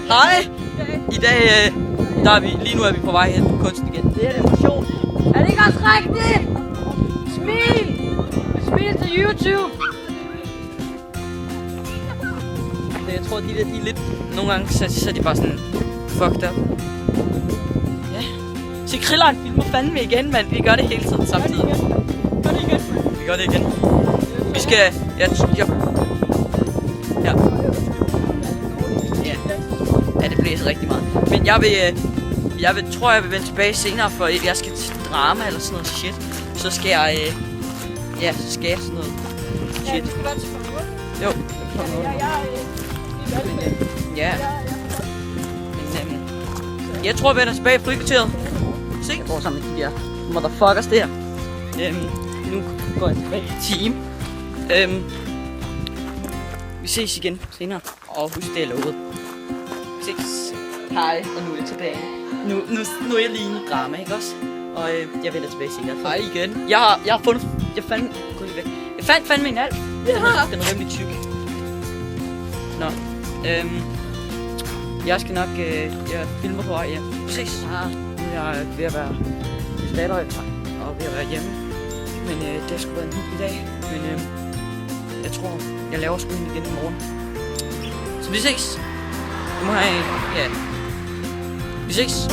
Hej! I dag, lige nu er vi på vej hen på kunsten igen. Det er en emotion. Er det ikke også rigtigt? Smil! Smil til YouTube! Jeg tror, de er lidt... Nogle gange så er de bare sådan... Fucked up. Ja. Se, Krilleren filmer fandme igen, mand. Vi gør det hele tiden samtidig. Vi gør det igen. Vi skal... Ja. Ja, det blæser rigtig meget. Men jeg tror, jeg vil vende tilbage senere, for jeg skal til drama eller sådan noget shit. Så skal jeg... så skal jeg sådan noget shit. Ja, du skal være til for Jo. Ja. Men jeg tror, jeg vender tilbage i frikvarteret. Se, jeg går sammen med de der motherfuckers der. Nu går jeg tilbage i team. Vi ses igen senere. Og husk, det er lovet. Vi ses. Hej, og nu er jeg tilbage. Nu er jeg lige i drama, ikke også? Og jeg vender tilbage senere. Hej igen. Jeg har fundet... Jeg fandt fandme en alf. Den er rimelig tyk. Nå. Jeg skal nok... jeg filmer på vej hjem. Vi ses. Nu er jeg ved at være datter og ved at være hjemme. Men det har sgu været en hyggelig dag. Men jeg tror, jeg laver sgu igen i morgen. Så vi ses. Nu må have... Ja. Vi ses.